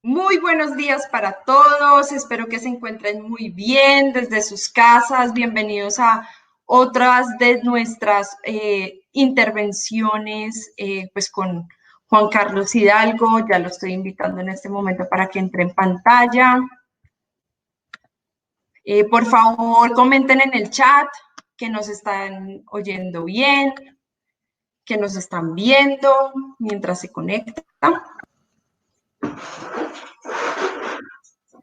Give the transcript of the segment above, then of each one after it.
Muy buenos días para todos, espero que se encuentren muy bien desde sus casas. Bienvenidos a otras de nuestras intervenciones pues con Juan Carlos Hidalgo. Ya lo estoy invitando en este momento para que entre en pantalla. Por favor, comenten en el chat que nos están oyendo bien, que nos están viendo mientras se conecta.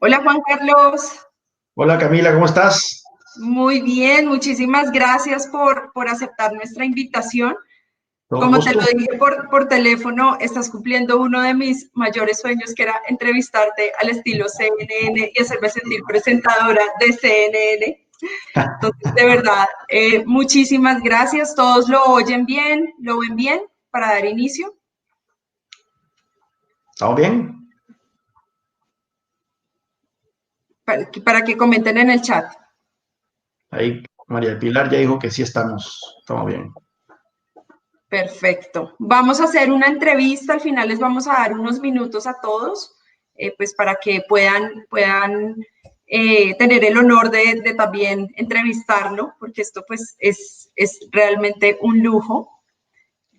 Hola Juan Carlos. Hola Camila, ¿cómo estás? Muy bien, muchísimas gracias por aceptar nuestra invitación. Todo Como te lo gusto. dije por teléfono, estás cumpliendo uno de mis mayores sueños, que era entrevistarte al estilo CNN y hacerme sentir presentadora de CNN. Entonces, de verdad, muchísimas gracias. ¿Todos lo oyen bien? ¿Lo ven bien para dar inicio? ¿Estamos bien? Para que comenten en el chat. Ahí María Pilar ya dijo que sí estamos bien. Perfecto. Vamos a hacer una entrevista, al final les vamos a dar unos minutos a todos, pues para que puedan tener el honor de también entrevistarlo, porque esto pues es realmente un lujo.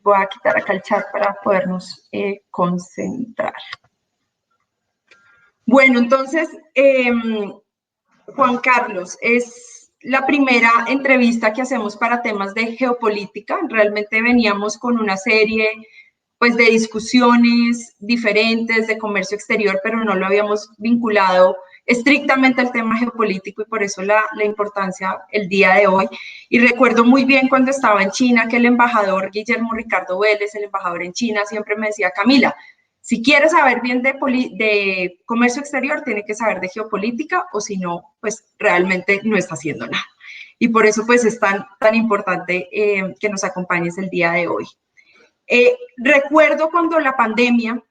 Voy a quitar acá el chat para podernos concentrar. Bueno, entonces, Juan Carlos, es la primera entrevista que hacemos para temas de geopolítica. Realmente veníamos con una serie pues, de discusiones diferentes de comercio exterior, pero no lo habíamos vinculado estrictamente al tema geopolítico y por eso la importancia el día de hoy. Y recuerdo muy bien cuando estaba en China que el embajador Guillermo Ricardo Vélez, el embajador en China, siempre me decía, Camila, si quieres saber bien de comercio exterior, tiene que saber de geopolítica o si no, pues realmente no está haciendo nada. Y por eso pues es tan importante que nos acompañes el día de hoy. Recuerdo cuando la pandemia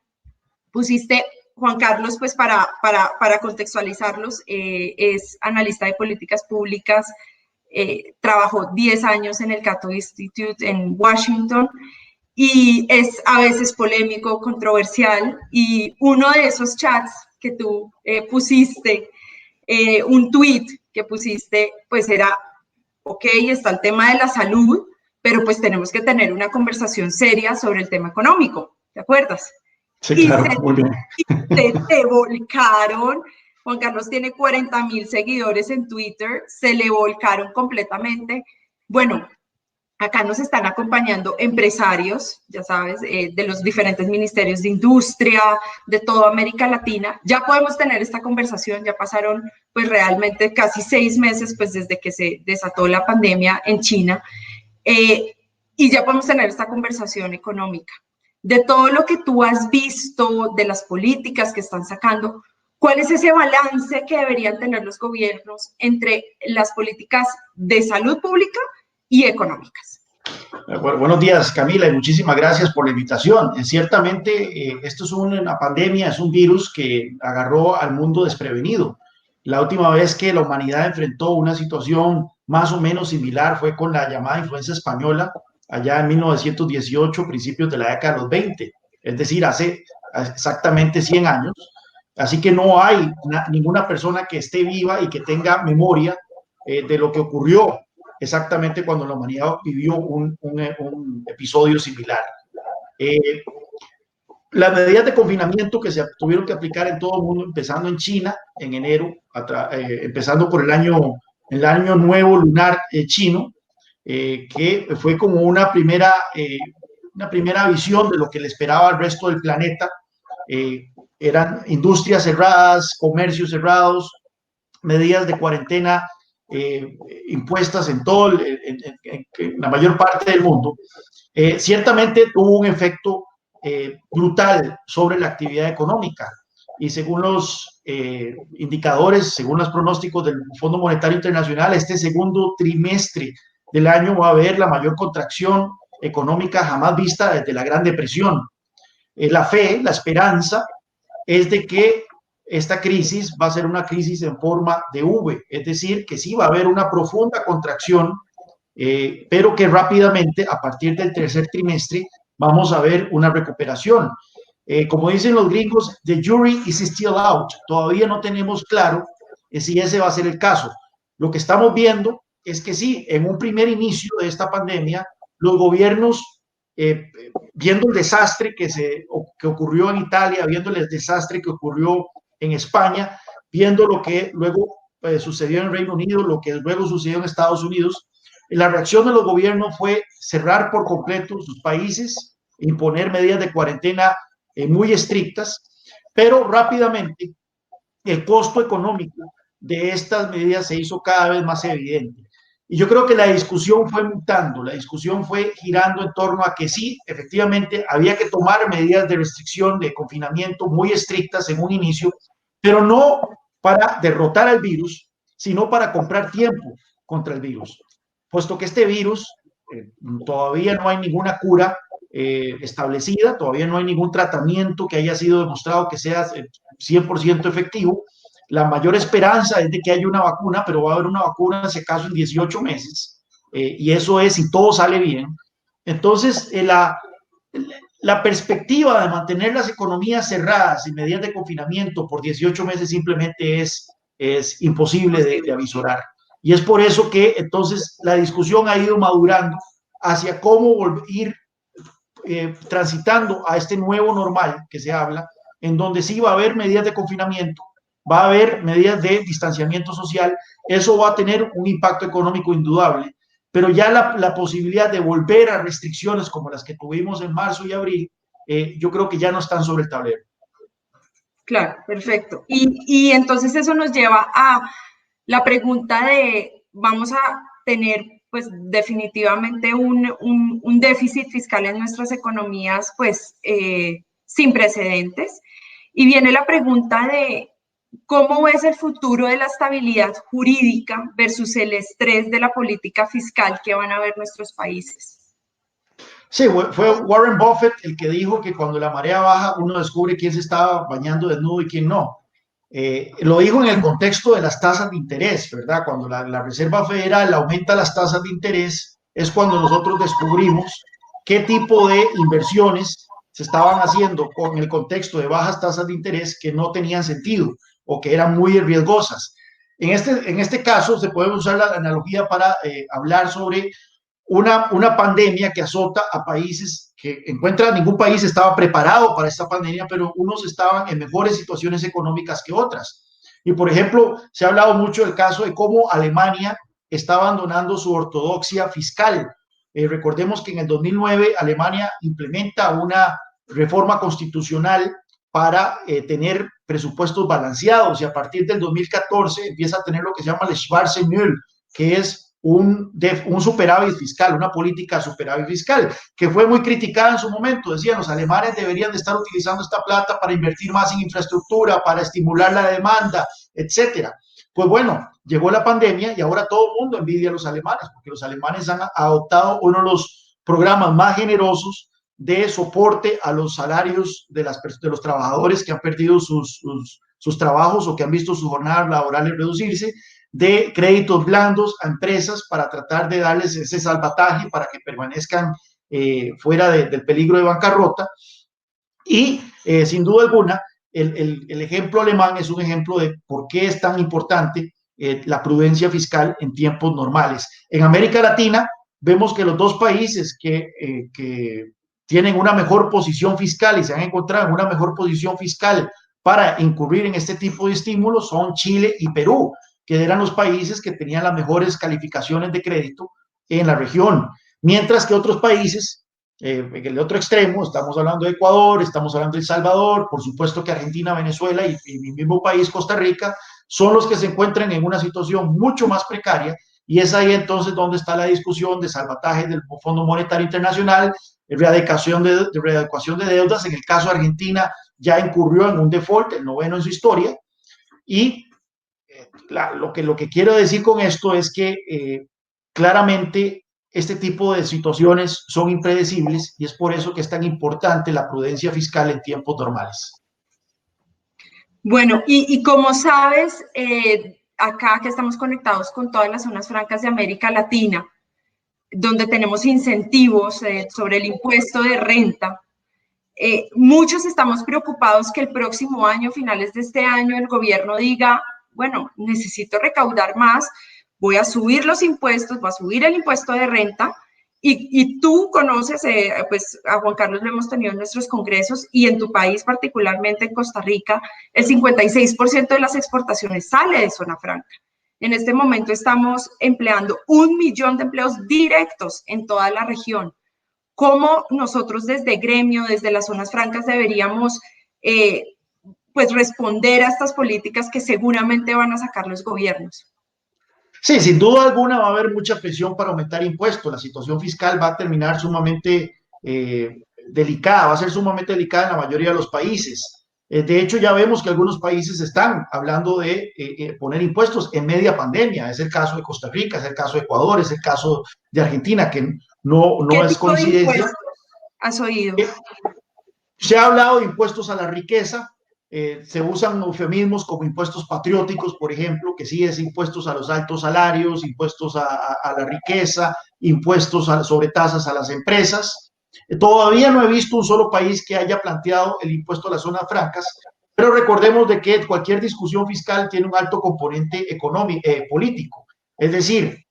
pusiste, Juan Carlos, pues para contextualizarlos, es analista de políticas públicas, trabajó 10 años en el Cato Institute en Washington, y es a veces polémico, controversial, y uno de esos chats que tú pusiste, un tweet que pusiste, pues era, ok, está el tema de la salud, pero pues tenemos que tener una conversación seria sobre el tema económico, ¿te acuerdas? Sí, Y claro, muy bien. se te volcaron. Juan Carlos tiene 40,000 seguidores en Twitter, se le volcaron completamente. Bueno, acá nos están acompañando empresarios, ya sabes, de los diferentes ministerios de industria, de toda América Latina. Ya podemos tener esta conversación, ya pasaron pues realmente casi 6 meses pues desde que se desató la pandemia en China, y ya podemos tener esta conversación económica. De todo lo que tú has visto, de las políticas que están sacando, ¿cuál es ese balance que deberían tener los gobiernos entre las políticas de salud pública y económicas? Buenos días, Camila, y muchísimas gracias por la invitación. Ciertamente, esto es una pandemia, es un virus que agarró al mundo desprevenido. La última vez que la humanidad enfrentó una situación más o menos similar fue con la llamada influenza española, allá en 1918, principios de la década de los 20, es decir, hace exactamente 100 años. Así que no hay ninguna persona que esté viva y que tenga memoria de lo que ocurrió exactamente cuando la humanidad vivió un episodio similar. Las medidas de confinamiento que se tuvieron que aplicar en todo el mundo, empezando en China en enero, empezando por el año nuevo lunar chino, que fue como una primera visión de lo que le esperaba al resto del planeta. Eran industrias cerradas, comercios cerrados, medidas de cuarentena impuestas en todo, en la mayor parte del mundo, ciertamente tuvo un efecto brutal sobre la actividad económica. Y según los indicadores, según los pronósticos del Fondo Monetario Internacional, este segundo trimestre del año va a haber la mayor contracción económica jamás vista desde la Gran Depresión. La fe, la esperanza, es de que esta crisis va a ser una crisis en forma de V, es decir, que sí va a haber una profunda contracción, pero que rápidamente, a partir del tercer trimestre, vamos a ver una recuperación. Como dicen los gringos, the jury is still out. Todavía no tenemos claro si ese va a ser el caso. Lo que estamos viendo es que sí, en un primer inicio de esta pandemia, los gobiernos, viendo el desastre que ocurrió en Italia, viendo el desastre que ocurrió en España, viendo lo que luego sucedió en Reino Unido, lo que luego sucedió en Estados Unidos, la reacción de los gobiernos fue cerrar por completo sus países, imponer medidas de cuarentena muy estrictas, pero rápidamente el costo económico de estas medidas se hizo cada vez más evidente. Y yo creo que la discusión fue mutando, la discusión fue girando en torno a que sí, efectivamente, había que tomar medidas de restricción, de confinamiento muy estrictas en un inicio, pero no para derrotar al virus, sino para comprar tiempo contra el virus, puesto que este virus todavía no hay ninguna cura establecida, todavía no hay ningún tratamiento que haya sido demostrado que sea 100% efectivo. La mayor esperanza es de que haya una vacuna, pero va a haber una vacuna, si acaso, en 18 meses. Y eso es si todo sale bien. Entonces, la perspectiva de mantener las economías cerradas y medidas de confinamiento por 18 meses simplemente es imposible de avisorar. Y es por eso que entonces la discusión ha ido madurando hacia cómo ir transitando a este nuevo normal que se habla, en donde sí va a haber medidas de confinamiento, va a haber medidas de distanciamiento social, eso va a tener un impacto económico indudable, pero ya la posibilidad de volver a restricciones como las que tuvimos en marzo y abril, yo creo que ya no están sobre el tablero. Claro, perfecto. Y entonces eso nos lleva a la pregunta de, vamos a tener pues definitivamente un déficit fiscal en nuestras economías pues sin precedentes. Y viene la pregunta de cómo ves el futuro de la estabilidad jurídica versus el estrés de la política fiscal que van a ver nuestros países. Sí, fue Warren Buffett el que dijo que cuando la marea baja uno descubre quién se estaba bañando desnudo y quién no. Lo dijo en el contexto de las tasas de interés, ¿verdad? Cuando la Reserva Federal aumenta las tasas de interés, es cuando nosotros descubrimos qué tipo de inversiones se estaban haciendo con el contexto de bajas tasas de interés que no tenían sentido o que eran muy riesgosas. En este caso, se puede usar la analogía para hablar sobre una pandemia que azota a países que encuentra, ningún país estaba preparado para esta pandemia, pero unos estaban en mejores situaciones económicas que otras. Y por ejemplo, se ha hablado mucho del caso de cómo Alemania está abandonando su ortodoxia fiscal. Recordemos que en el 2009 Alemania implementa una reforma constitucional para tener presupuestos balanceados y a partir del 2014 empieza a tener lo que se llama el Schwarze Null, que es un superávit fiscal, una política superávit fiscal, que fue muy criticada en su momento. Decían, los alemanes deberían de estar utilizando esta plata para invertir más en infraestructura, para estimular la demanda, etcétera. Pues bueno, llegó la pandemia y ahora todo el mundo envidia a los alemanes, porque los alemanes han adoptado uno de los programas más generosos de soporte a los salarios de los trabajadores que han perdido sus trabajos o que han visto sus jornadas laborales reducirse, de créditos blandos a empresas para tratar de darles ese salvataje para que permanezcan fuera del peligro de bancarrota. Y sin duda alguna, el ejemplo alemán es un ejemplo de por qué es tan importante la prudencia fiscal en tiempos normales. En América Latina vemos que los dos países que tienen una mejor posición fiscal y se han encontrado en una mejor posición fiscal para incurrir en este tipo de estímulos son Chile y Perú, que eran los países que tenían las mejores calificaciones de crédito en la región, mientras que otros países, en el otro extremo, estamos hablando de Ecuador, estamos hablando de El Salvador, por supuesto que Argentina, Venezuela y mi mismo país, Costa Rica, son los que se encuentran en una situación mucho más precaria y es ahí entonces donde está la discusión de salvataje del Fondo Monetario Internacional, readecuación de deudas. En el caso de Argentina ya incurrió en un default, el noveno en su historia, y lo que quiero decir con esto es que claramente este tipo de situaciones son impredecibles y es por eso que es tan importante la prudencia fiscal en tiempos normales. Bueno, y como sabes, acá que estamos conectados con todas las zonas francas de América Latina, donde tenemos incentivos sobre el impuesto de renta, Muchos estamos preocupados que el próximo año, finales de este año, el gobierno diga, bueno, necesito recaudar más, voy a subir los impuestos, voy a subir el impuesto de renta. Y tú conoces, pues a Juan Carlos lo hemos tenido en nuestros congresos y en tu país, particularmente en Costa Rica, el 56% de las exportaciones sale de zona franca. En este momento estamos empleando 1 millón de empleos directos en toda la región. ¿Cómo nosotros desde gremio, desde las zonas francas, deberíamos pues responder a estas políticas que seguramente van a sacar los gobiernos? Sí, sin duda alguna va a haber mucha presión para aumentar impuestos. La situación fiscal va a terminar sumamente delicada, va a ser sumamente delicada en la mayoría de los países. De hecho, ya vemos que algunos países están hablando de poner impuestos en media pandemia. Es el caso de Costa Rica, es el caso de Ecuador, es el caso de Argentina, que no ¿Qué es tipo de coincidencia. impuestos has oído? Se ha hablado de impuestos a la riqueza, se usan eufemismos como impuestos patrióticos, por ejemplo, que sí es impuestos a los altos salarios, impuestos a la riqueza, impuestos sobre tasas a las empresas. Todavía no he visto un solo país que haya planteado el impuesto a las zonas francas, pero recordemos de que cualquier discusión fiscal tiene un alto componente económico, político. Es decir,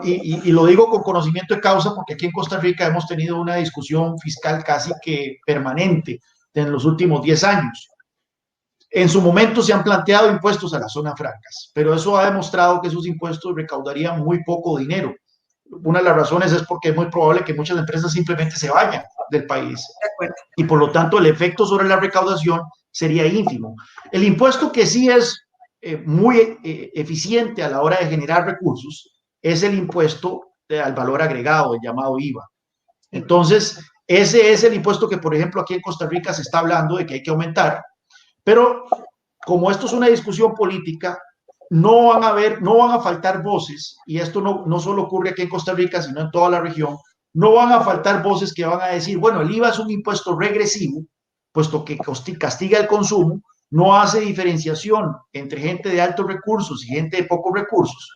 y lo digo con conocimiento de causa porque aquí en Costa Rica hemos tenido una discusión fiscal casi que permanente en los últimos 10 años. En su momento se han planteado impuestos a las zonas francas, pero eso ha demostrado que esos impuestos recaudarían muy poco dinero. Una de las razones es porque es muy probable que muchas empresas simplemente se vayan del país De acuerdo. y por lo tanto el efecto sobre la recaudación sería ínfimo. El impuesto que sí es muy eficiente a la hora de generar recursos es el impuesto al valor agregado, el llamado IVA. Entonces, ese es el impuesto que, por ejemplo, aquí en Costa Rica se está hablando de que hay que aumentar, pero como esto es una discusión política, no van a faltar voces, y esto no solo ocurre aquí en Costa Rica, sino en toda la región, no van a faltar voces que van a decir, bueno, el IVA es un impuesto regresivo, puesto que castiga el consumo, no hace diferenciación entre gente de altos recursos y gente de pocos recursos,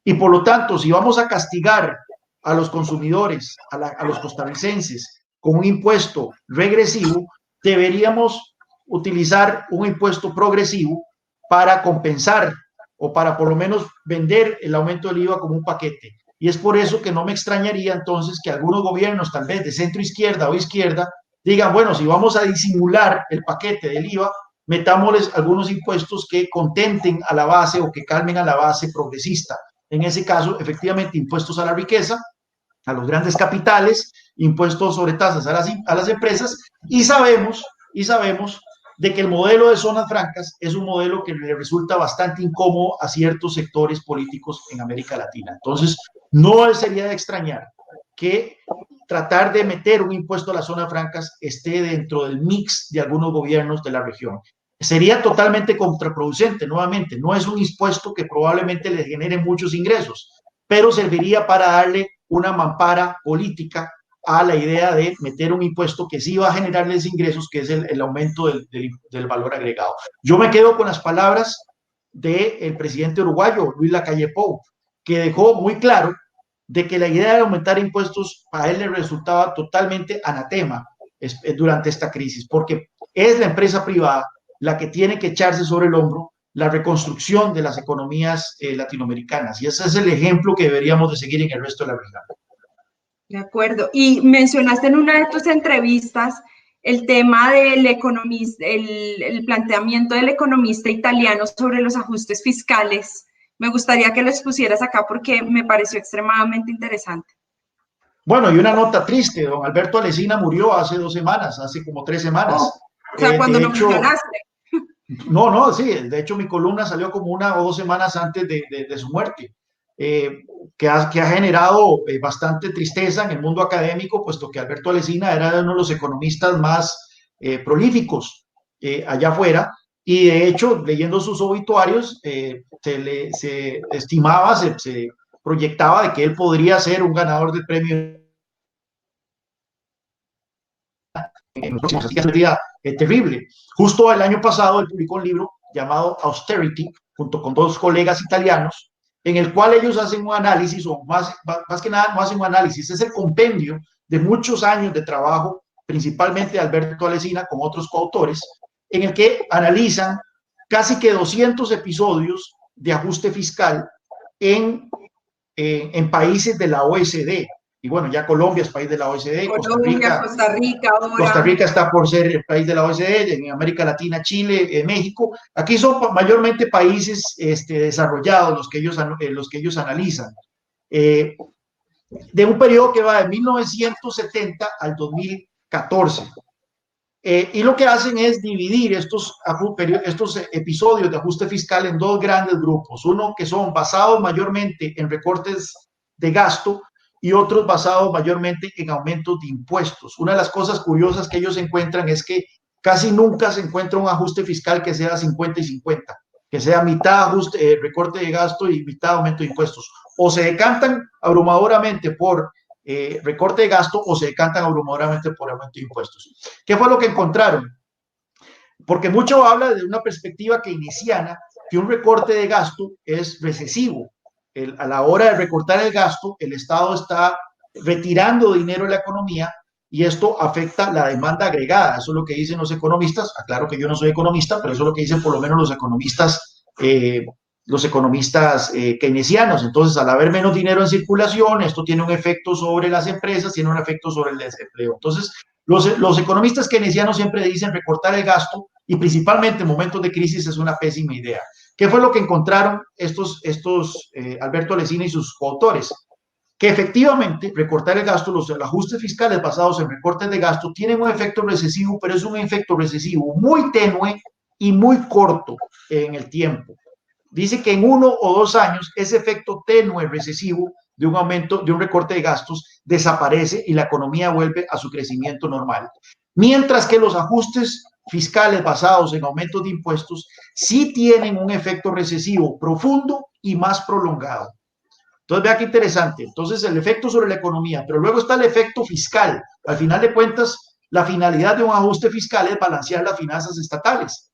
y por lo tanto, si vamos a castigar a los consumidores, a los costarricenses, con un impuesto regresivo, deberíamos utilizar un impuesto progresivo para compensar o para por lo menos vender el aumento del IVA como un paquete. Y es por eso que no me extrañaría entonces que algunos gobiernos, tal vez de centro izquierda o izquierda, digan, bueno, si vamos a disimular el paquete del IVA, metámosles algunos impuestos que contenten a la base o que calmen a la base progresista. En ese caso, efectivamente, impuestos a la riqueza, a los grandes capitales, impuestos sobre tasas a las empresas, y sabemos de que el modelo de zonas francas es un modelo que le resulta bastante incómodo a ciertos sectores políticos en América Latina. Entonces, no sería de extrañar que tratar de meter un impuesto a las zonas francas esté dentro del mix de algunos gobiernos de la región. Sería totalmente contraproducente, nuevamente, no es un impuesto que probablemente le genere muchos ingresos, pero serviría para darle una mampara política a la idea de meter un impuesto que sí va a generarles ingresos, que es el aumento del valor agregado. Yo me quedo con las palabras del presidente uruguayo, Luis Lacalle Pou, que dejó muy claro de que la idea de aumentar impuestos a él le resultaba totalmente anatema durante esta crisis, porque es la empresa privada la que tiene que echarse sobre el hombro la reconstrucción de las economías latinoamericanas. Y ese es el ejemplo que deberíamos de seguir en el resto de la región. De acuerdo. Y mencionaste en una de tus entrevistas el tema del economista, el planteamiento del economista italiano sobre los ajustes fiscales. Me gustaría que lo expusieras acá porque me pareció extremadamente interesante. Bueno, y una nota triste, don Alberto Alesina murió hace 2 semanas, hace como 3 semanas. Oh, o sea, cuando De lo hecho, mencionaste. no, sí, de hecho mi columna salió como 1 o 2 semanas antes de su muerte, que ha generado bastante tristeza en el mundo académico, puesto que Alberto Alesina era uno de los economistas más prolíficos allá afuera, y de hecho, leyendo sus obituarios, se estimaba, se proyectaba de que él podría ser un ganador del premio en los próximos, así que sería terrible. Justo el año pasado él publicó un libro llamado Austerity, junto con 2 colegas italianos, en el cual ellos hacen un análisis, o más que nada no hacen un análisis, es el compendio de muchos años de trabajo principalmente Alberto Alesina con otros coautores, en el que analizan casi que 200 episodios de ajuste fiscal en países de la OECD. Y bueno, ya Colombia es país de la OECD, Colombia, Costa Rica Costa ahora. Rica está por ser el país de la OECD, en América Latina, Chile, México. Aquí son mayormente países desarrollados los que ellos analizan. De un periodo que va de 1970 al 2014. Y lo que hacen es dividir estos episodios de ajuste fiscal en dos grandes grupos. Uno que son basados mayormente en recortes de gasto y otros basados mayormente en aumentos de impuestos. Una de las cosas curiosas que ellos encuentran es que casi nunca se encuentra un ajuste fiscal que sea 50 y 50, que sea mitad ajuste, recorte de gasto y mitad aumento de impuestos. O se decantan abrumadoramente por recorte de gasto o se decantan abrumadoramente por aumento de impuestos. ¿Qué fue lo que encontraron? Porque mucho habla de una perspectiva keynesiana que un recorte de gasto es recesivo. A la hora de recortar el gasto, el Estado está retirando dinero de la economía y esto afecta la demanda agregada. Eso es lo que dicen los economistas. Aclaro que yo no soy economista, pero eso es lo que dicen por lo menos los economistas keynesianos. Entonces, al haber menos dinero en circulación, esto tiene un efecto sobre las empresas, tiene un efecto sobre el desempleo. Entonces, los economistas keynesianos siempre dicen recortar el gasto y principalmente en momentos de crisis es una pésima idea. ¿Qué fue lo que encontraron Alberto Alesina y sus coautores? Que efectivamente recortar el gasto, los ajustes fiscales basados en recortes de gasto tienen un efecto recesivo, pero es un efecto recesivo muy tenue y muy corto en el tiempo. Dice que en 1 o 2 años ese efecto tenue recesivo de un aumento, de un recorte de gastos, desaparece y la economía vuelve a su crecimiento normal. Mientras que los ajustes fiscales basados en aumentos de impuestos sí tienen un efecto recesivo profundo y más prolongado. Entonces, vea qué interesante. Entonces, el efecto sobre la economía, pero luego está el efecto fiscal. Al final de cuentas, la finalidad de un ajuste fiscal es balancear las finanzas estatales,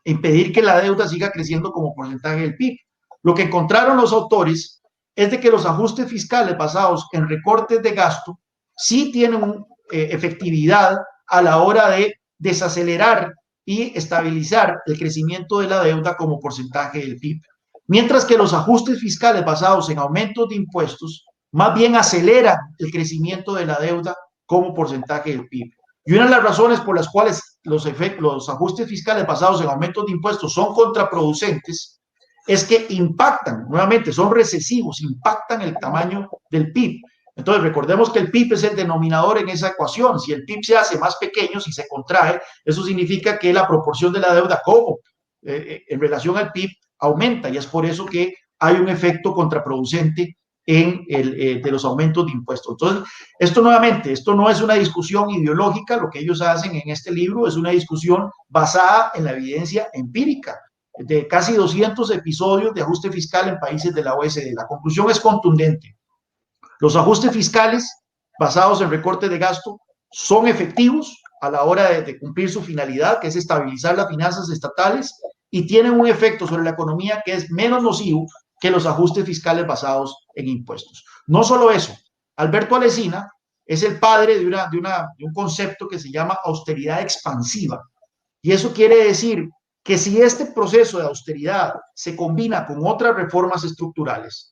impedir que la deuda siga creciendo como porcentaje del PIB. Lo que encontraron los autores es de que los ajustes fiscales basados en recortes de gasto sí tienen efectividad a la hora de desacelerar y estabilizar el crecimiento de la deuda como porcentaje del PIB. Mientras que los ajustes fiscales basados en aumentos de impuestos más bien aceleran el crecimiento de la deuda como porcentaje del PIB. Y una de las razones por las cuales los ajustes fiscales basados en aumentos de impuestos son contraproducentes es que impactan, nuevamente, son recesivos, impactan el tamaño del PIB. Entonces, recordemos que el PIB es el denominador en esa ecuación. Si el PIB se hace más pequeño, si se contrae, eso significa que la proporción de la deuda en relación al PIB aumenta y es por eso que hay un efecto contraproducente de los aumentos de impuestos. Entonces, esto nuevamente, esto no es una discusión ideológica, lo que ellos hacen en este libro es una discusión basada en la evidencia empírica de casi 200 episodios de ajuste fiscal en países de la OECD. La conclusión es contundente. Los ajustes fiscales basados en recortes de gasto son efectivos a la hora de cumplir su finalidad, que es estabilizar las finanzas estatales, y tienen un efecto sobre la economía que es menos nocivo que los ajustes fiscales basados en impuestos. No solo eso, Alberto Alesina es el padre de un concepto que se llama austeridad expansiva. Y eso quiere decir que si este proceso de austeridad se combina con otras reformas estructurales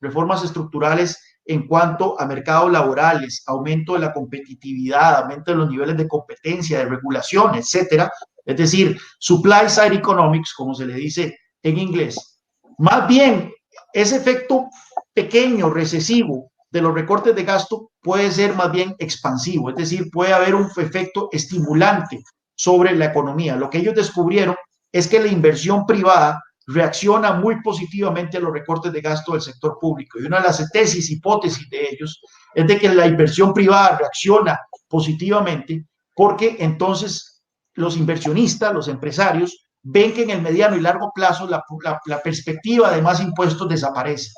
en cuanto a mercados laborales, aumento de la competitividad, aumento de los niveles de competencia, de regulación, etcétera, es decir, supply side economics, como se le dice en inglés, más bien ese efecto pequeño, recesivo de los recortes de gasto puede ser más bien expansivo, es decir, puede haber un efecto estimulante sobre la economía. Lo que ellos descubrieron es que la inversión privada reacciona muy positivamente a los recortes de gasto del sector público. Y una de las hipótesis de ellos, es de que la inversión privada reacciona positivamente porque entonces los inversionistas, los empresarios, ven que en el mediano y largo plazo la perspectiva de más impuestos desaparece.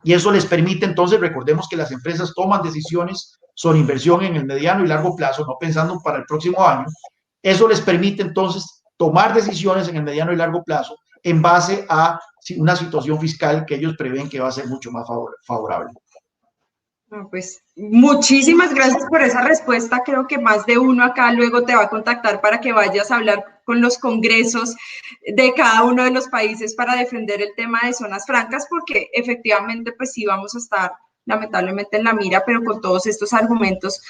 Y eso les permite entonces, recordemos que las empresas toman decisiones sobre inversión en el mediano y largo plazo, no pensando para el próximo año. Eso les permite entonces tomar decisiones en el mediano y largo plazo en base a una situación fiscal que ellos prevén que va a ser mucho más favorable. No, pues muchísimas gracias por esa respuesta. Creo que más de uno acá luego te va a contactar para que vayas a hablar con los congresos de cada uno de los países para defender el tema de zonas francas, porque efectivamente pues sí vamos a estar lamentablemente en la mira, pero con todos estos argumentos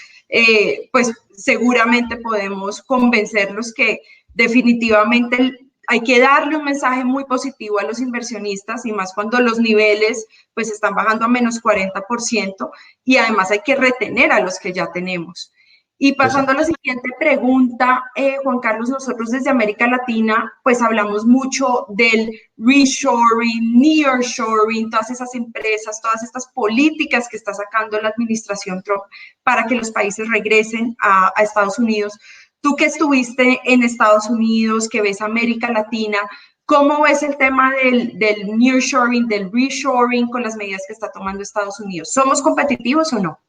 pues seguramente podemos convencerlos que definitivamente hay que darle un mensaje muy positivo a los inversionistas y más cuando los niveles pues están bajando a menos 40% y además hay que retener a los que ya tenemos. Y pasando a la siguiente pregunta, Juan Carlos, nosotros desde América Latina, pues hablamos mucho del reshoring, nearshoring, todas esas empresas, todas estas políticas que está sacando la administración Trump para que los países regresen a Estados Unidos. Tú que estuviste en Estados Unidos, que ves América Latina, ¿cómo ves el tema del nearshoring, del reshoring con las medidas que está tomando Estados Unidos? ¿Somos competitivos o no?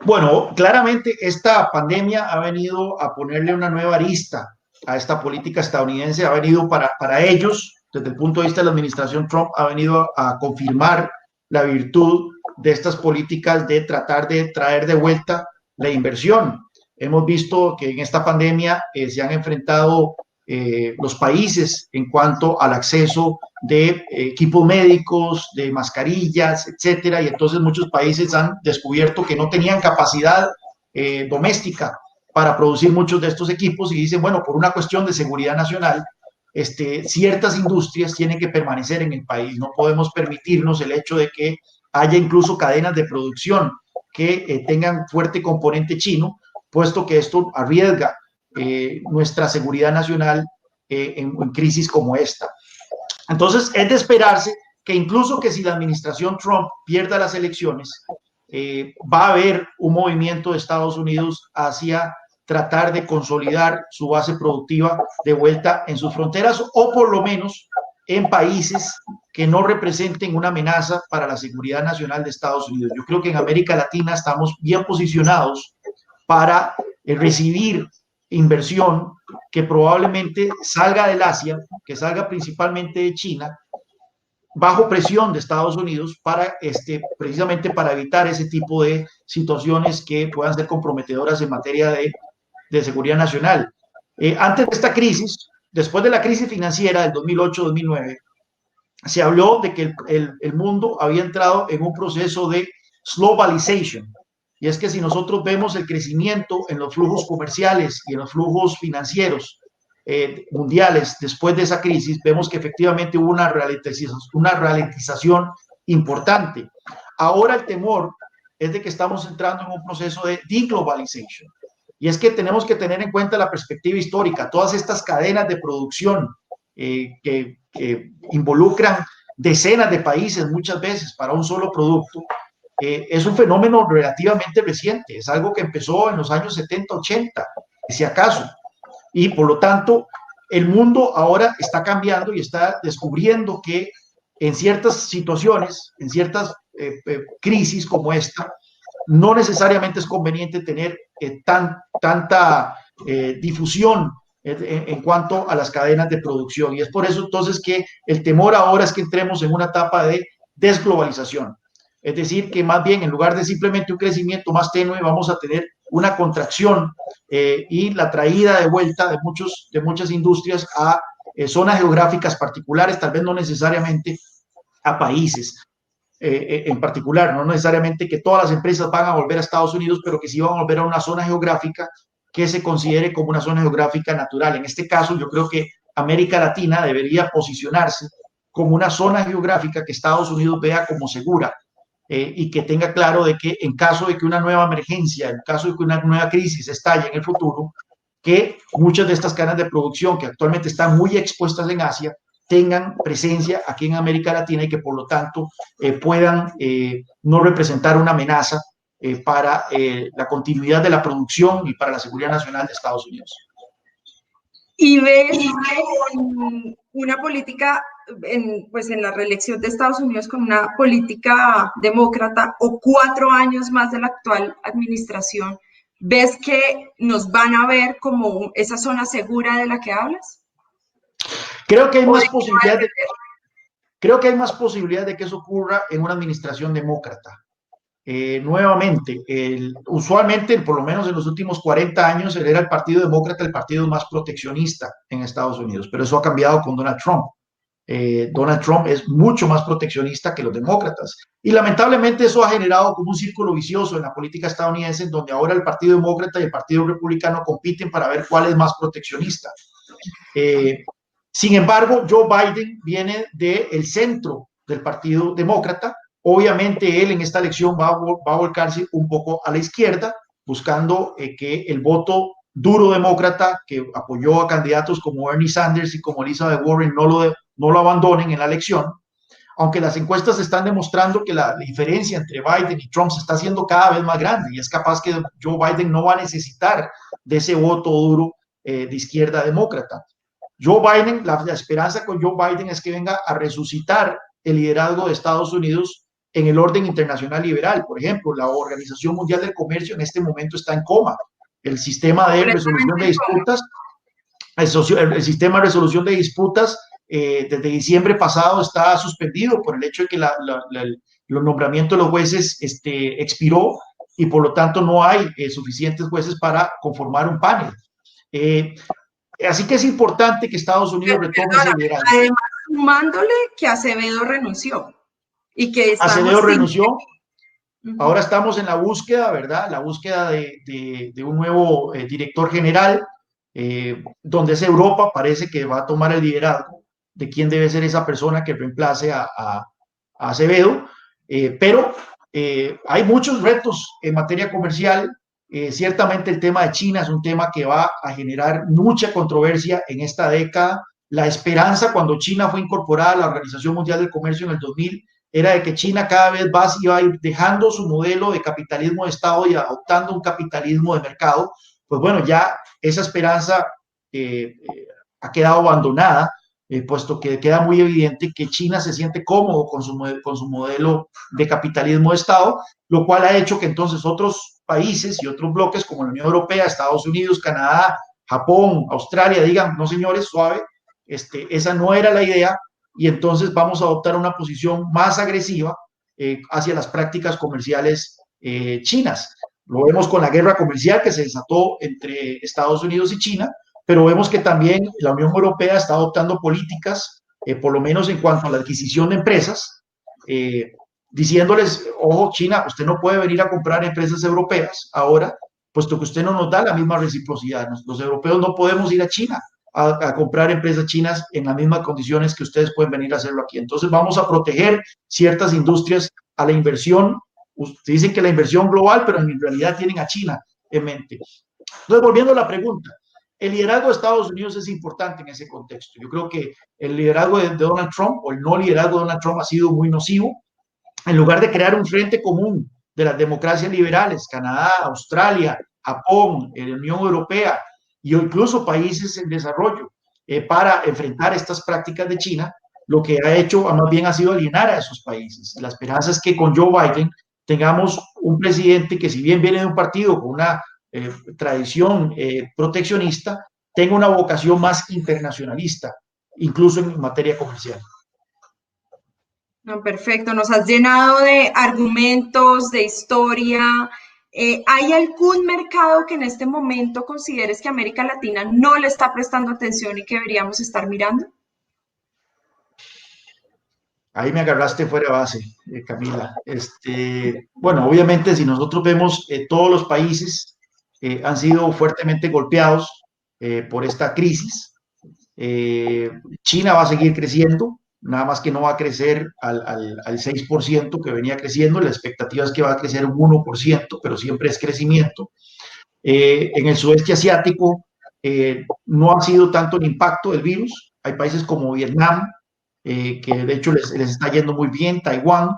Bueno, claramente esta pandemia ha venido a ponerle una nueva arista a esta política estadounidense, ha venido para ellos, desde el punto de vista de la administración Trump, ha venido a confirmar la virtud de estas políticas de tratar de traer de vuelta la inversión. Hemos visto que en esta pandemia se han enfrentado los países en cuanto al acceso de equipos médicos, de mascarillas, etcétera, y entonces muchos países han descubierto que no tenían capacidad doméstica para producir muchos de estos equipos y dicen, bueno, por una cuestión de seguridad nacional, ciertas industrias tienen que permanecer en el país. No podemos permitirnos el hecho de que haya incluso cadenas de producción que tengan fuerte componente chino, puesto que esto arriesga nuestra seguridad nacional en crisis como esta. Entonces, es de esperarse que incluso que si la administración Trump pierda las elecciones, va a haber un movimiento de Estados Unidos hacia tratar de consolidar su base productiva de vuelta en sus fronteras o por lo menos en países que no representen una amenaza para la seguridad nacional de Estados Unidos. Yo creo que en América Latina estamos bien posicionados para recibir inversión que probablemente salga del Asia, que salga principalmente de China, bajo presión de Estados Unidos para precisamente para evitar ese tipo de situaciones que puedan ser comprometedoras en materia de seguridad nacional. Antes de esta crisis, después de la crisis financiera del 2008-2009, se habló de que el mundo había entrado en un proceso de globalization. Y es que si nosotros vemos el crecimiento en los flujos comerciales y en los flujos financieros mundiales después de esa crisis, vemos que efectivamente hubo una ralentización importante. Ahora el temor es de que estamos entrando en un proceso de deglobalization. Y es que tenemos que tener en cuenta la perspectiva histórica, todas estas cadenas de producción que involucran decenas de países muchas veces para un solo producto, es un fenómeno relativamente reciente, es algo que empezó en los años 70, 80, si acaso, y por lo tanto el mundo ahora está cambiando y está descubriendo que en ciertas situaciones, en ciertas crisis como esta, no necesariamente es conveniente tener tanta difusión en cuanto a las cadenas de producción. Y es por eso entonces que el temor ahora es que entremos en una etapa de desglobalización. Es decir, que más bien en lugar de simplemente un crecimiento más tenue, vamos a tener una contracción y la traída de vuelta de muchas industrias a zonas geográficas particulares, tal vez no necesariamente a países en particular, no necesariamente que todas las empresas van a volver a Estados Unidos, pero que sí van a volver a una zona geográfica que se considere como una zona geográfica natural. En este caso, yo creo que América Latina debería posicionarse como una zona geográfica que Estados Unidos vea como segura y que tenga claro de que en caso de que una nueva emergencia, en caso de que una nueva crisis estalle en el futuro, que muchas de estas cadenas de producción que actualmente están muy expuestas en Asia tengan presencia aquí en América Latina y que por lo tanto puedan no representar una amenaza para la continuidad de la producción y para la seguridad nacional de Estados Unidos. Y ves con una política, pues en la reelección de Estados Unidos con una política demócrata o 4 años más de la actual administración, ¿ves que nos van a ver como esa zona segura de la que hablas? Creo que hay más posibilidades de que eso ocurra en una administración demócrata. nuevamente, usualmente, por lo menos en los últimos 40 años, era el Partido Demócrata el partido más proteccionista en Estados Unidos, pero eso ha cambiado con Donald Trump. Donald Trump es mucho más proteccionista que los demócratas. Y lamentablemente eso ha generado como un círculo vicioso en la política estadounidense, en donde ahora el Partido Demócrata y el Partido Republicano compiten para ver cuál es más proteccionista. Sin embargo, Joe Biden viene del centro del Partido Demócrata. Obviamente él en esta elección va a volcarse un poco a la izquierda, buscando que el voto duro demócrata que apoyó a candidatos como Bernie Sanders y como Elizabeth Warren no lo abandonen en la elección, aunque las encuestas están demostrando que la diferencia entre Biden y Trump se está haciendo cada vez más grande y es capaz que Joe Biden no va a necesitar de ese voto duro de izquierda demócrata. Joe Biden, la esperanza con Joe Biden es que venga a resucitar el liderazgo de Estados Unidos en el orden internacional liberal. Por ejemplo, la Organización Mundial del Comercio en este momento está en coma. El sistema de resolución de disputas, el sistema de resolución de disputas desde diciembre pasado está suspendido por el hecho de que los nombramientos de los jueces expiró y por lo tanto no hay suficientes jueces para conformar un panel. Así que es importante que Estados Unidos retome ese liderazgo. Además, sumándole que Acevedo renunció y que Acevedo renunció. Ahora estamos en la búsqueda, ¿verdad? La búsqueda de un nuevo director general, donde es Europa, parece que va a tomar el liderazgo de quién debe ser esa persona que reemplace a Acevedo, pero hay muchos retos en materia comercial. Ciertamente el tema de China es un tema que va a generar mucha controversia en esta década. La esperanza cuando China fue incorporada a la Organización Mundial del Comercio en el 2000 era de que China cada vez más iba a ir dejando su modelo de capitalismo de Estado y adoptando un capitalismo de mercado. Pues bueno, ya esa esperanza ha quedado abandonada, puesto que queda muy evidente que China se siente cómodo con su modelo de capitalismo de Estado, lo cual ha hecho que entonces otros países y otros bloques como la Unión Europea, Estados Unidos, Canadá, Japón, Australia, digan, no señores, suave, esa no era la idea y entonces vamos a adoptar una posición más agresiva hacia las prácticas comerciales chinas. Lo vemos con la guerra comercial que se desató entre Estados Unidos y China, pero vemos que también la Unión Europea está adoptando políticas, por lo menos en cuanto a la adquisición de empresas, diciéndoles, ojo, China, usted no puede venir a comprar empresas europeas ahora, puesto que usted no nos da la misma reciprocidad. Los europeos no podemos ir a China a comprar empresas chinas en las mismas condiciones que ustedes pueden venir a hacerlo aquí. Entonces vamos a proteger ciertas industrias a la inversión. Ustedes dicen que la inversión global, pero en realidad tienen a China en mente. Entonces, volviendo a la pregunta, el liderazgo de Estados Unidos es importante en ese contexto. Yo creo que el liderazgo de Donald Trump o el no liderazgo de Donald Trump ha sido muy nocivo. En lugar de crear un frente común de las democracias liberales, Canadá, Australia, Japón, la Unión Europea y incluso países en desarrollo, para enfrentar estas prácticas de China, lo que ha hecho más bien ha sido alienar a esos países. La esperanza es que con Joe Biden tengamos un presidente que, si bien viene de un partido con una tradición proteccionista, tenga una vocación más internacionalista, incluso en materia comercial. No, perfecto, nos has llenado de argumentos, de historia. ¿Hay algún mercado que en este momento consideres que América Latina no le está prestando atención y que deberíamos estar mirando? Ahí me agarraste fuera de base, Camila. Bueno, obviamente si nosotros vemos todos los países han sido fuertemente golpeados por esta crisis. China va a seguir creciendo, nada más que no va a crecer al 6% que venía creciendo. La expectativa es que va a crecer un 1%, pero siempre es crecimiento. En el sudeste asiático no ha sido tanto el impacto del virus. Hay países como Vietnam, que de hecho les está yendo muy bien, Taiwán.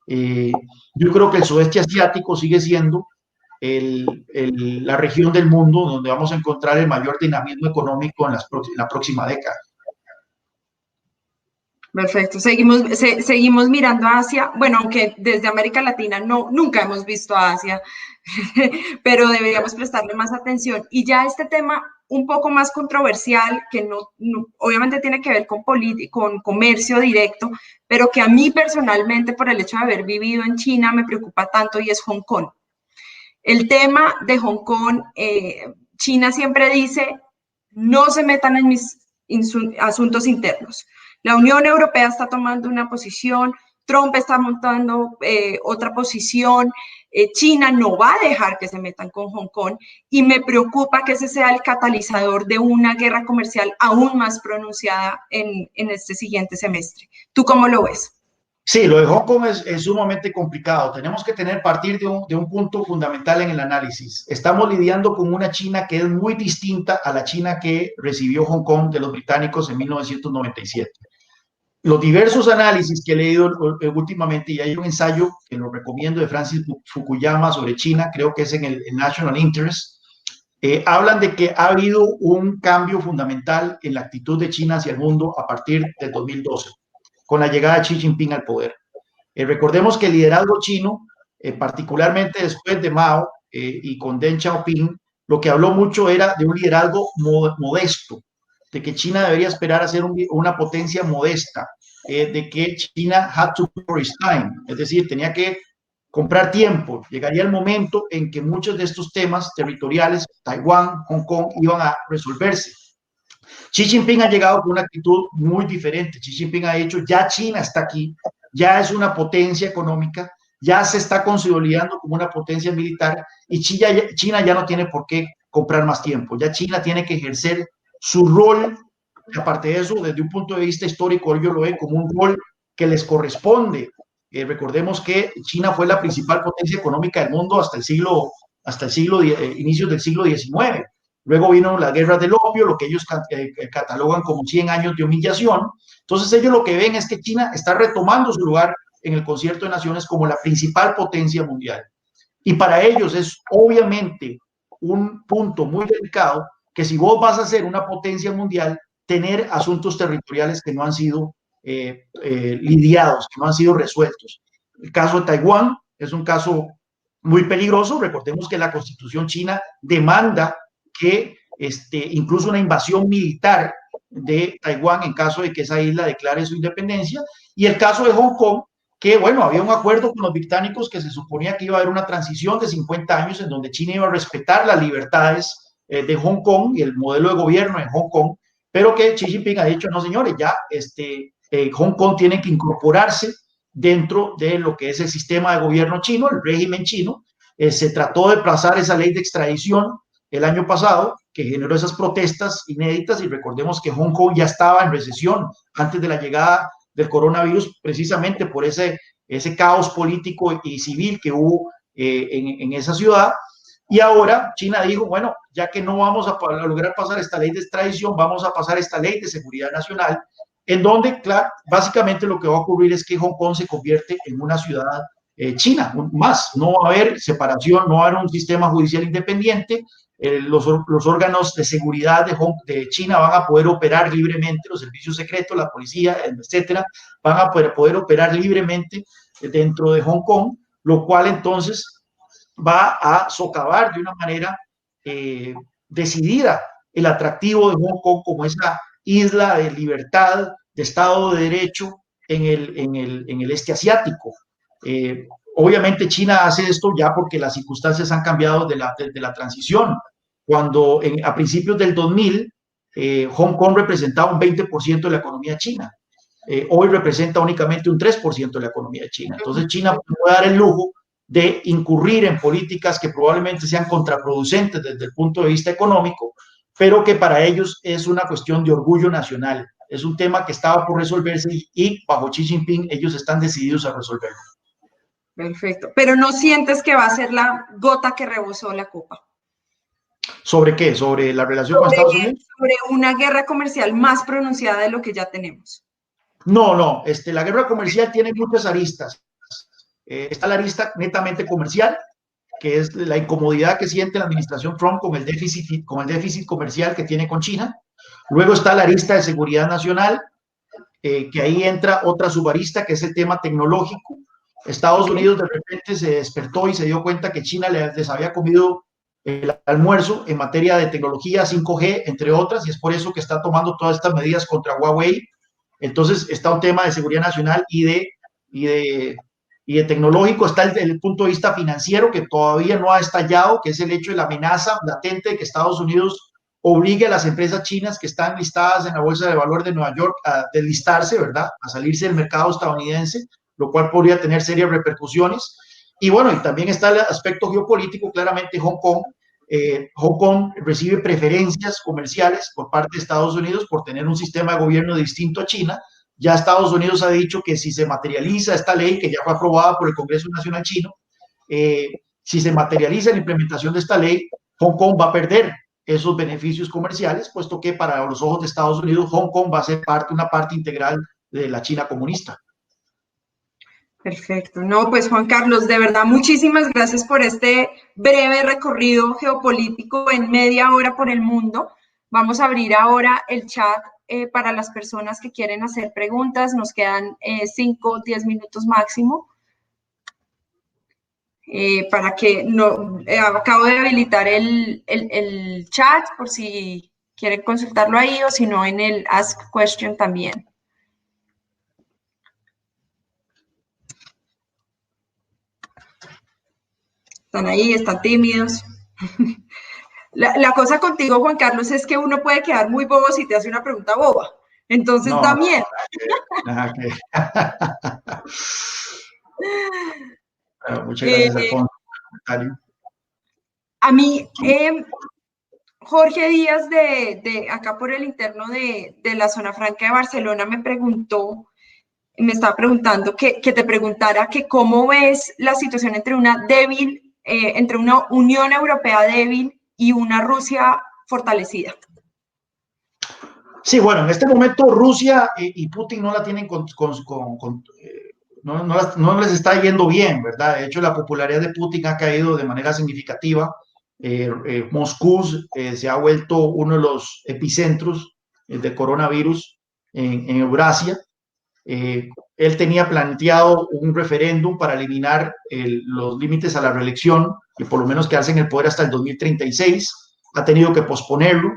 Yo creo que el sudeste asiático sigue siendo la región del mundo donde vamos a encontrar el mayor dinamismo económico en la próxima década. Perfecto, seguimos mirando a Asia, bueno, aunque desde América Latina nunca hemos visto a Asia, pero deberíamos prestarle más atención. Y ya este tema un poco más controversial, que obviamente tiene que ver con comercio directo, pero que a mí personalmente, por el hecho de haber vivido en China, me preocupa tanto, y es Hong Kong. El tema de Hong Kong, China siempre dice, no se metan en mis asuntos internos. La Unión Europea está tomando una posición, Trump está montando otra posición, China no va a dejar que se metan con Hong Kong, y me preocupa que ese sea el catalizador de una guerra comercial aún más pronunciada en este siguiente semestre. ¿Tú cómo lo ves? Sí, lo de Hong Kong es sumamente complicado. Tenemos que partir de un punto fundamental en el análisis. Estamos lidiando con una China que es muy distinta a la China que recibió Hong Kong de los británicos en 1997. Los diversos análisis que he leído últimamente, y hay un ensayo que lo recomiendo de Francis Fukuyama sobre China, creo que es en el National Interest, hablan de que ha habido un cambio fundamental en la actitud de China hacia el mundo a partir del 2012, con la llegada de Xi Jinping al poder. Recordemos que el liderazgo chino, particularmente después de Mao y con Deng Xiaoping, lo que habló mucho era de un liderazgo modesto, de que China debería esperar a ser una potencia modesta, de que China had to for its time, es decir, tenía que comprar tiempo. Llegaría el momento en que muchos de estos temas territoriales, Taiwán, Hong Kong, iban a resolverse. Xi Jinping ha llegado con una actitud muy diferente. Xi Jinping ha dicho, ya China está aquí, ya es una potencia económica, ya se está consolidando como una potencia militar, y China ya no tiene por qué comprar más tiempo. Ya China tiene que ejercer su rol. Aparte de eso, desde un punto de vista histórico, ellos lo ven como un rol que les corresponde. Recordemos que China fue la principal potencia económica del mundo hasta inicios del siglo XIX. Luego vino la guerra del opio, lo que ellos catalogan como 100 años de humillación. Entonces ellos lo que ven es que China está retomando su lugar en el concierto de naciones como la principal potencia mundial. Y para ellos es obviamente un punto muy delicado que si vos vas a ser una potencia mundial, tener asuntos territoriales que no han sido lidiados, que no han sido resueltos. El caso de Taiwán es un caso muy peligroso. Recordemos que la Constitución china demanda que incluso una invasión militar de Taiwán en caso de que esa isla declare su independencia. Y el caso de Hong Kong, que bueno, había un acuerdo con los británicos que se suponía que iba a haber una transición de 50 años en donde China iba a respetar las libertades de Hong Kong y el modelo de gobierno en Hong Kong, pero que Xi Jinping ha dicho, no señores, ya Hong Kong tiene que incorporarse dentro de lo que es el sistema de gobierno chino, el régimen chino. Se trató de aplazar esa ley de extradición el año pasado, que generó esas protestas inéditas, y recordemos que Hong Kong ya estaba en recesión antes de la llegada del coronavirus, precisamente por ese caos político y civil que hubo en esa ciudad. Y ahora China dijo, bueno, ya que no vamos a lograr pasar esta ley de extradición, vamos a pasar esta ley de seguridad nacional, en donde, claro, básicamente lo que va a ocurrir es que Hong Kong se convierte en una ciudad china, más. No va a haber separación, no va a haber un sistema judicial independiente. Los órganos de seguridad de China van a poder operar libremente, los servicios secretos, la policía, etcétera, van a poder operar libremente dentro de Hong Kong, lo cual entonces va a socavar de una manera decidida el atractivo de Hong Kong como esa isla de libertad, de Estado de Derecho en el este asiático. Obviamente China hace esto ya porque las circunstancias han cambiado de la transición. Cuando a principios del 2000, Hong Kong representaba un 20% de la economía china. Hoy representa únicamente un 3% de la economía china. Entonces China puede dar el lujo de incurrir en políticas que probablemente sean contraproducentes desde el punto de vista económico, pero que para ellos es una cuestión de orgullo nacional. Es un tema que estaba por resolverse y bajo Xi Jinping ellos están decididos a resolverlo. Perfecto. Pero ¿no sientes que va a ser la gota que rebosó la copa? ¿Sobre qué? ¿Sobre la relación con Estados Unidos? Sobre una guerra comercial más pronunciada de lo que ya tenemos. No. La guerra comercial tiene muchas aristas. Está la arista netamente comercial, que es la incomodidad que siente la administración Trump con el déficit comercial que tiene con China. Luego está la arista de seguridad nacional, que ahí entra otra subarista, que es el tema tecnológico. Estados Unidos de repente se despertó y se dio cuenta que China les había comido el almuerzo en materia de tecnología 5G, entre otras, y es por eso que está tomando todas estas medidas contra Huawei. Entonces está un tema de seguridad nacional y de tecnológico, está el punto de vista financiero que todavía no ha estallado, que es el hecho de la amenaza latente de que Estados Unidos obligue a las empresas chinas que están listadas en la Bolsa de Valores de Nueva York a deslistarse, ¿verdad? A salirse del mercado estadounidense, lo cual podría tener serias repercusiones. Y bueno, y también está el aspecto geopolítico, claramente Hong Kong recibe preferencias comerciales por parte de Estados Unidos por tener un sistema de gobierno distinto a China. Ya Estados Unidos ha dicho que si se materializa esta ley, que ya fue aprobada por el Congreso Nacional Chino, si se materializa la implementación de esta ley, Hong Kong va a perder esos beneficios comerciales, puesto que para los ojos de Estados Unidos, Hong Kong va a ser una parte integral de la China comunista. Perfecto. No, pues Juan Carlos, de verdad, muchísimas gracias por este breve recorrido geopolítico en media hora por el mundo. Vamos a abrir ahora el chat para las personas que quieren hacer preguntas. Nos quedan 5 o 10 minutos máximo. Para que no, acabo de habilitar el chat por si quieren consultarlo ahí o si no en el Ask Question también. Están ahí, están tímidos. La cosa contigo, Juan Carlos, es que uno puede quedar muy bobo si te hace una pregunta boba. Entonces No, da miedo. nada que... Bueno, muchas gracias, Alfonso, por el comentario. A mí, Jorge Díaz, de acá por el interno de la Zona Franca de Barcelona, me estaba preguntando que te preguntara que cómo ves la situación entre entre una Unión Europea débil y una Rusia fortalecida. Sí, bueno, en este momento Rusia y Putin no la tienen no les está yendo bien, ¿verdad? De hecho, la popularidad de Putin ha caído de manera significativa. Moscú se ha vuelto uno de los epicentros del coronavirus en Eurasia. Él tenía planteado un referéndum para eliminar los límites a la reelección y por lo menos quedarse en el poder hasta el 2036. Ha tenido que posponerlo,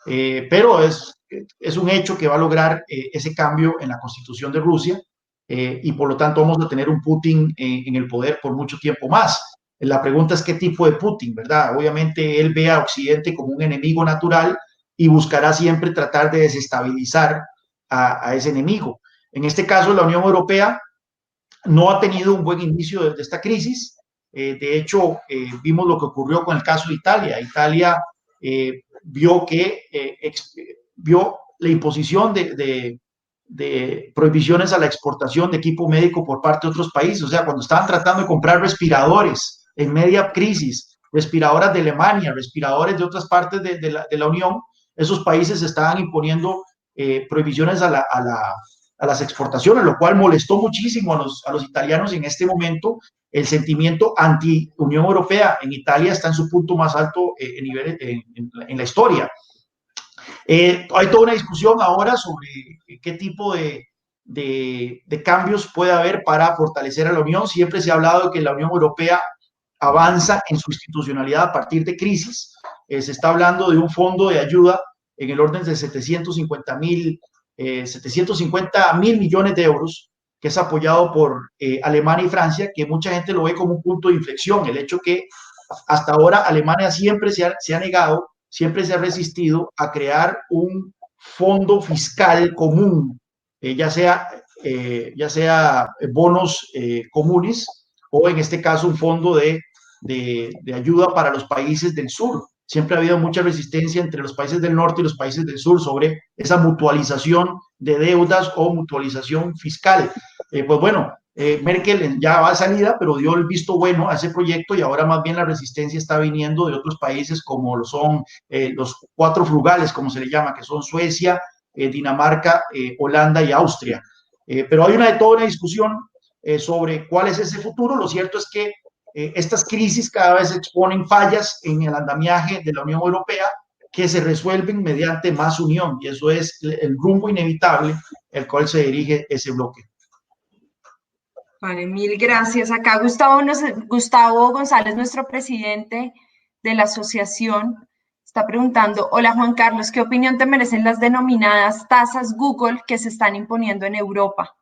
pero es un hecho que va a lograr ese cambio en la constitución de Rusia y por lo tanto vamos a tener un Putin en el poder por mucho tiempo más. La pregunta es qué tipo de Putin, ¿verdad? Obviamente él ve a Occidente como un enemigo natural y buscará siempre tratar de desestabilizar a ese enemigo. En este caso, la Unión Europea no ha tenido un buen inicio de esta crisis. De hecho, vimos lo que ocurrió con el caso de Italia. Italia vio la imposición de prohibiciones a la exportación de equipo médico por parte de otros países. O sea, cuando estaban tratando de comprar respiradores en media crisis, respiradoras de Alemania, respiradores de otras partes de la Unión, esos países estaban imponiendo prohibiciones a las exportaciones, lo cual molestó muchísimo a los italianos en este momento. El sentimiento anti-Unión Europea en Italia está en su punto más alto en la historia. Hay toda una discusión ahora sobre qué tipo de cambios puede haber para fortalecer a la Unión. Siempre se ha hablado de que la Unión Europea avanza en su institucionalidad a partir de crisis. Se está hablando de un fondo de ayuda en el orden de 750 mil millones de euros, que es apoyado por Alemania y Francia, que mucha gente lo ve como un punto de inflexión. El hecho que hasta ahora Alemania siempre se ha negado, siempre se ha resistido a crear un fondo fiscal común, ya sea bonos comunes o en este caso un fondo de ayuda para los países del sur. Siempre ha habido mucha resistencia entre los países del norte y los países del sur sobre esa mutualización de deudas o mutualización fiscal. Pues bueno, Merkel ya va a salida, pero dio el visto bueno a ese proyecto y ahora más bien la resistencia está viniendo de otros países como lo son los cuatro frugales, como se le llama, que son Suecia, Dinamarca, Holanda y Austria. Pero hay toda una discusión sobre cuál es ese futuro. Lo cierto es que estas crisis cada vez exponen fallas en el andamiaje de la Unión Europea que se resuelven mediante más unión, y eso es el rumbo inevitable al cual se dirige ese bloque. Vale, mil gracias. Acá Gustavo González, nuestro presidente, de la asociación está preguntando: hola Juan Carlos, ¿qué opinión te merecen las denominadas tasas Google que se están imponiendo en Europa?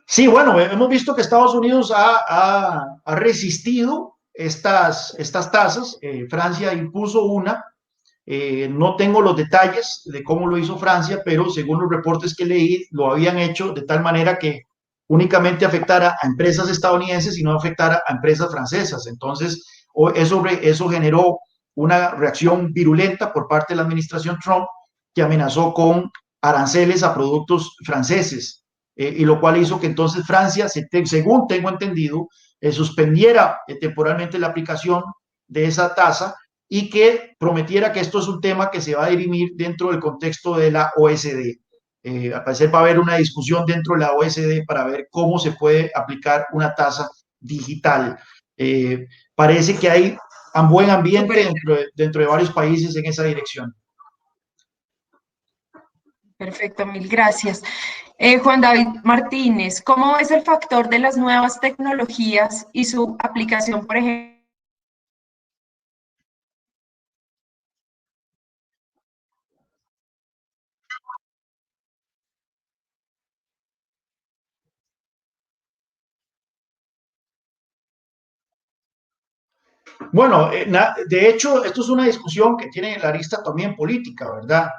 Sí, bueno, hemos visto que Estados Unidos ha resistido estas tasas. Francia impuso una. No tengo los detalles de cómo lo hizo Francia, pero según los reportes que leí, lo habían hecho de tal manera que únicamente afectara a empresas estadounidenses y no afectara a empresas francesas. Entonces, eso generó una reacción virulenta por parte de la administración Trump, que amenazó con aranceles a productos franceses, y lo cual hizo que entonces Francia, según tengo entendido, suspendiera temporalmente la aplicación de esa tasa y que prometiera que esto es un tema que se va a dirimir dentro del contexto de la OSD. Al parecer va a haber una discusión dentro de la OSD para ver cómo se puede aplicar una tasa digital. Parece que hay un buen ambiente Súper, dentro de varios países en esa dirección. perfecto, mil gracias. Juan David Martínez, ¿cómo es el factor de las nuevas tecnologías y su aplicación, por ejemplo? Bueno, de hecho, esto es una discusión que tiene la arista también política, ¿verdad?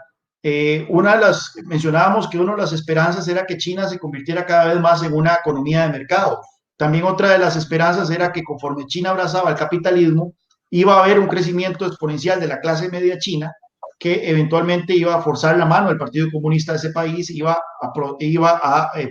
Una de las, mencionábamos que una de las esperanzas era que China se convirtiera cada vez más en una economía de mercado. También otra de las esperanzas era que conforme China abrazaba el capitalismo, iba a haber un crecimiento exponencial de la clase media china que eventualmente iba a forzar la mano del Partido Comunista de ese país, iba a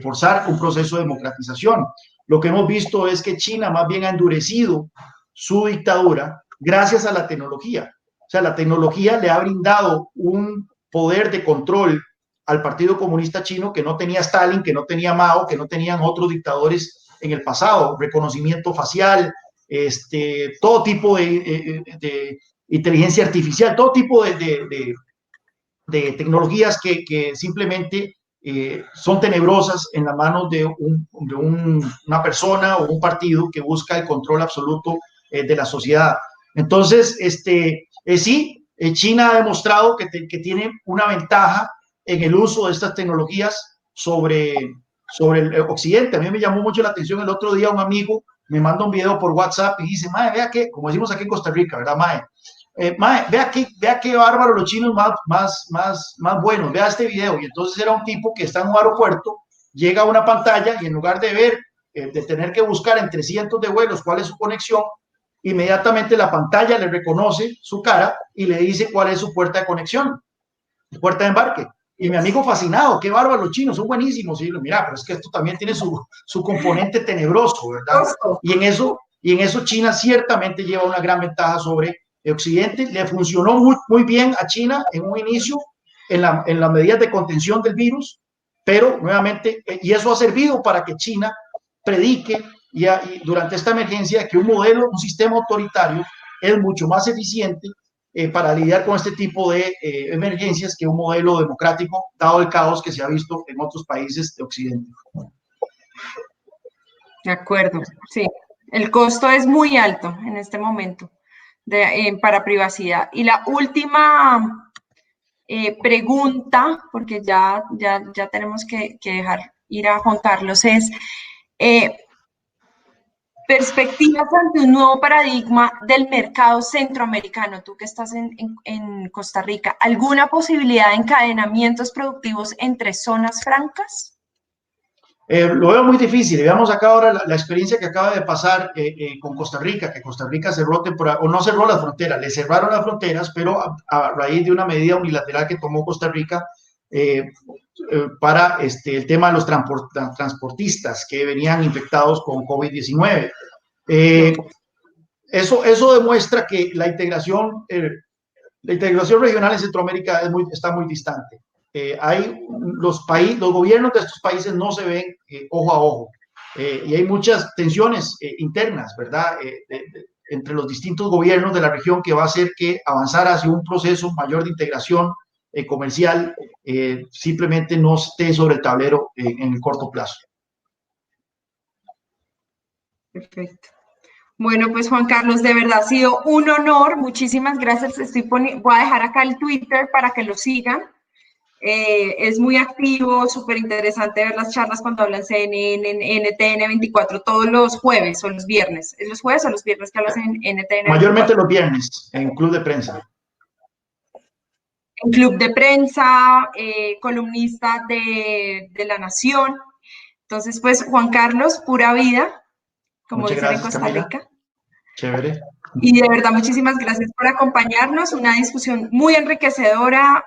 forzar un proceso de democratización. Lo que hemos visto es que China más bien ha endurecido su dictadura gracias a la tecnología. O sea, la tecnología le ha brindado un poder de control al Partido Comunista Chino que no tenía Stalin, que no tenía Mao, que no tenían otros dictadores en el pasado. Reconocimiento facial, todo tipo de inteligencia artificial, todo tipo de tecnologías que simplemente son tenebrosas en las manos una persona o un partido que busca el control absoluto de la sociedad. Entonces, sí, China ha demostrado que tiene una ventaja en el uso de estas tecnologías sobre el Occidente. A mí me llamó mucho la atención el otro día un amigo me manda un video por WhatsApp y dice: mae, vea que, como decimos aquí en Costa Rica, ¿verdad, mae? Mae, vea qué bárbaro los chinos más buenos, vea este video. Y entonces era un tipo que está en un aeropuerto, llega a una pantalla y en lugar de ver, de tener que buscar entre cientos de vuelos cuál es su conexión, inmediatamente la pantalla le reconoce su cara y le dice cuál es su puerta de conexión, su puerta de embarque. Y mi amigo fascinado: qué bárbaro los chinos, son buenísimos. Y yo, mira, pero es que esto también tiene su componente tenebroso, ¿verdad? Y en eso China ciertamente lleva una gran ventaja sobre Occidente. Le funcionó muy bien a China en un inicio en las medidas de contención del virus, pero nuevamente, y eso ha servido para que China predique y durante esta emergencia que un sistema autoritario es mucho más eficiente para lidiar con este tipo de emergencias que un modelo democrático, dado el caos que se ha visto en otros países de Occidente. De acuerdo, sí. El costo es muy alto en este momento para privacidad. Y la última pregunta, porque ya tenemos que dejar ir a Juan Carlos, es eh, perspectivas ante un nuevo paradigma del mercado centroamericano. Tú que estás en Costa Rica, ¿alguna posibilidad de encadenamientos productivos entre zonas francas? Lo veo muy difícil. Veamos acá ahora la experiencia que acaba de pasar con Costa Rica, que Costa Rica cerró o no cerró las fronteras, le cerraron las fronteras, pero a raíz de una medida unilateral que tomó Costa Rica para el tema de los transportistas que venían infectados con COVID-19. Eso demuestra que la integración regional en Centroamérica está muy distante. Los gobiernos de estos países no se ven ojo a ojo, y hay muchas tensiones internas, ¿verdad? Entre los distintos gobiernos de la región, que va a hacer que avanzar hacia un proceso mayor de integración comercial simplemente no esté sobre el tablero en el corto plazo. Perfecto. Bueno, pues Juan Carlos, de verdad ha sido un honor. Muchísimas gracias. Voy a dejar acá el Twitter para que lo sigan. Es muy activo, súper interesante ver las charlas cuando hablan CNN, en NTN 24, todos los jueves o los viernes. ¿Es los jueves o los viernes que hablas en NTN Mayormente 24? los viernes, en Club de Prensa. En Club de Prensa, columnista de La Nación. Entonces, pues Juan Carlos, pura vida, como Muchas dicen en gracias, Costa Camila. Rica. Chévere. Y de verdad, muchísimas gracias por acompañarnos. Una discusión muy enriquecedora.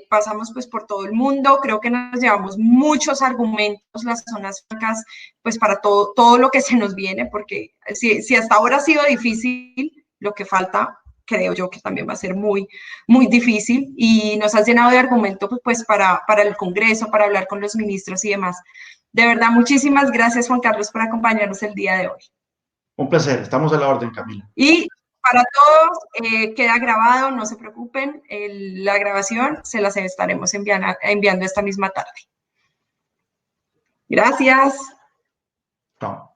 Pasamos pues por todo el mundo. Creo que nos llevamos muchos argumentos, las zonas francas, pues para todo lo que se nos viene, porque si hasta ahora ha sido difícil, lo que falta, creo yo que también va a ser muy, muy difícil. Y nos has llenado de argumentos pues para el Congreso, para hablar con los ministros y demás. De verdad, muchísimas gracias, Juan Carlos, por acompañarnos el día de hoy. Un placer. Estamos a la orden, Camila. Y para todos queda grabado, no se preocupen, la grabación se las estaremos enviando esta misma tarde. Gracias. Chao.